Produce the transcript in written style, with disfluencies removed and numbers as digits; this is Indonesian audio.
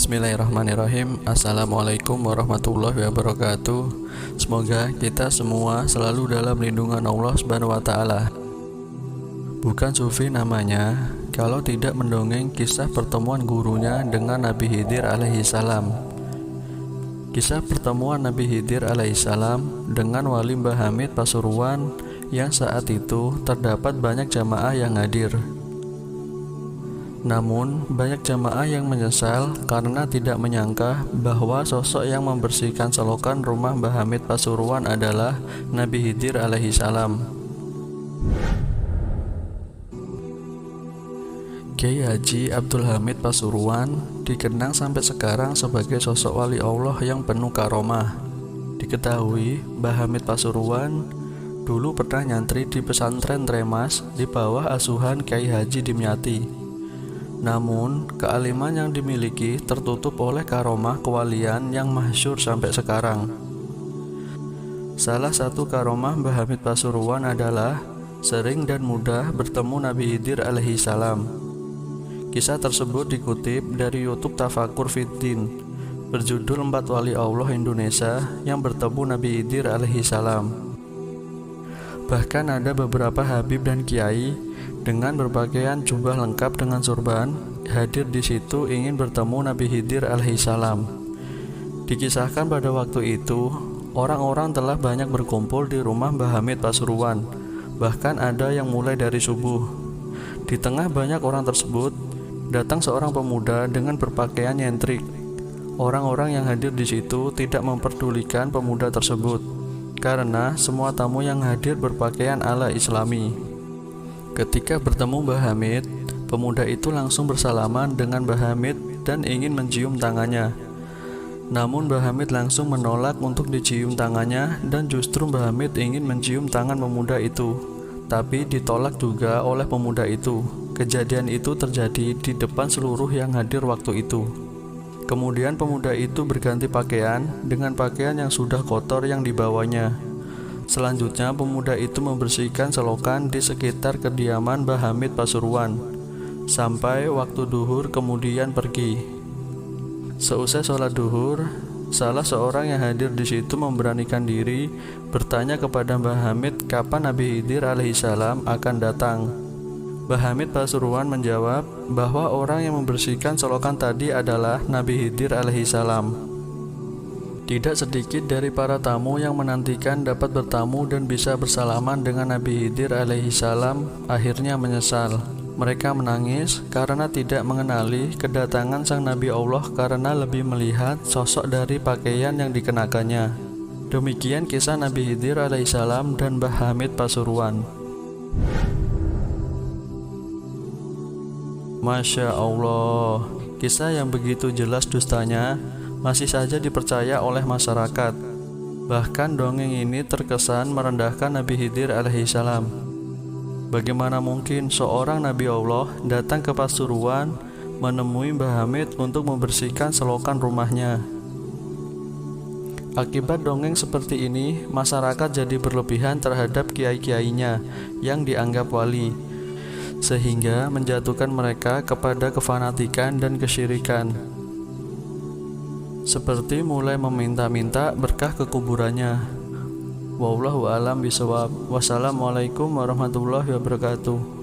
Bismillahirrahmanirrahim. Assalamualaikum warahmatullahi wabarakatuh. Semoga kita semua selalu dalam lindungan Allah Subhanahu wa Ta'ala. Bukan sufi namanya kalau tidak mendongeng kisah pertemuan gurunya dengan Nabi Khidir alaihissalam. Kisah pertemuan Nabi Khidir alaihissalam dengan Wali Mbah Hamid Pasuruan yang saat itu terdapat banyak jamaah yang hadir. Namun, banyak jamaah yang menyesal karena tidak menyangka bahwa sosok yang membersihkan selokan rumah Mbah Hamid Pasuruan adalah Nabi Khidir alaihissalam. Kiai Haji Abdul Hamid Pasuruan dikenang sampai sekarang sebagai sosok wali Allah yang penuh karomah. Diketahui, Mbah Hamid Pasuruan dulu pernah nyantri di pesantren Tremas di bawah asuhan Kiai Haji Dimyati. Namun, kealiman yang dimiliki tertutup oleh karomah kewalian yang masyhur sampai sekarang. Salah satu karomah Mbah Hamid Pasuruan adalah sering dan mudah bertemu Nabi Khidir alaihissalam. Kisah tersebut dikutip dari YouTube Tafakur Fiddin berjudul 4 Wali Allah Indonesia yang bertemu Nabi Khidir alaihissalam. Bahkan ada beberapa habib dan kiai dengan berpakaian jubah lengkap dengan surban hadir di situ ingin bertemu Nabi Khidir alaihissalam. Dikisahkan pada waktu itu orang-orang telah banyak berkumpul di rumah Mbah Hamid Pasuruan, bahkan ada yang mulai dari subuh. Di tengah banyak orang tersebut datang seorang pemuda dengan berpakaian nyentrik. Orang-orang yang hadir di situ tidak memperdulikan pemuda tersebut karena semua tamu yang hadir berpakaian ala Islami. Ketika bertemu Mbah Hamid, pemuda itu langsung bersalaman dengan Mbah Hamid dan ingin mencium tangannya. Namun Mbah Hamid langsung menolak untuk dicium tangannya dan justru Mbah Hamid ingin mencium tangan pemuda itu, tapi ditolak juga oleh pemuda itu. Kejadian itu terjadi di depan seluruh yang hadir waktu itu. Kemudian pemuda itu berganti pakaian dengan pakaian yang sudah kotor yang dibawanya. Selanjutnya pemuda itu membersihkan selokan di sekitar kediaman Mbah Hamid Pasuruan sampai waktu duhur kemudian pergi. Seusai sholat duhur, salah seorang yang hadir di situ memberanikan diri bertanya kepada Mbah Hamid kapan Nabi Khidir alaihissalam akan datang. Mbah Hamid Pasuruan menjawab bahwa orang yang membersihkan selokan tadi adalah Nabi Khidir alaihissalam. Tidak sedikit dari para tamu yang menantikan dapat bertamu dan bisa bersalaman dengan Nabi Khidir alaihissalam akhirnya menyesal. Mereka menangis karena tidak mengenali kedatangan sang Nabi Allah karena lebih melihat sosok dari pakaian yang dikenakannya. Demikian kisah Nabi Khidir alaihissalam dan Mbah Hamid Pasuruan. Masya Allah, kisah yang begitu jelas dustanya masih saja dipercaya oleh masyarakat. Bahkan dongeng ini terkesan merendahkan Nabi Khidir alaihissalam. Bagaimana mungkin seorang Nabi Allah datang ke Pasuruan menemui Mbah Hamid untuk membersihkan selokan rumahnya? Akibat dongeng seperti ini, masyarakat jadi berlebihan terhadap kiai-kiainya yang dianggap wali, sehingga menjatuhkan mereka kepada kefanatikan dan kesyirikan, seperti mulai meminta-minta berkah ke kuburannya. Wallahu a'lam bishawab. Wassalamualaikum warahmatullahi wabarakatuh.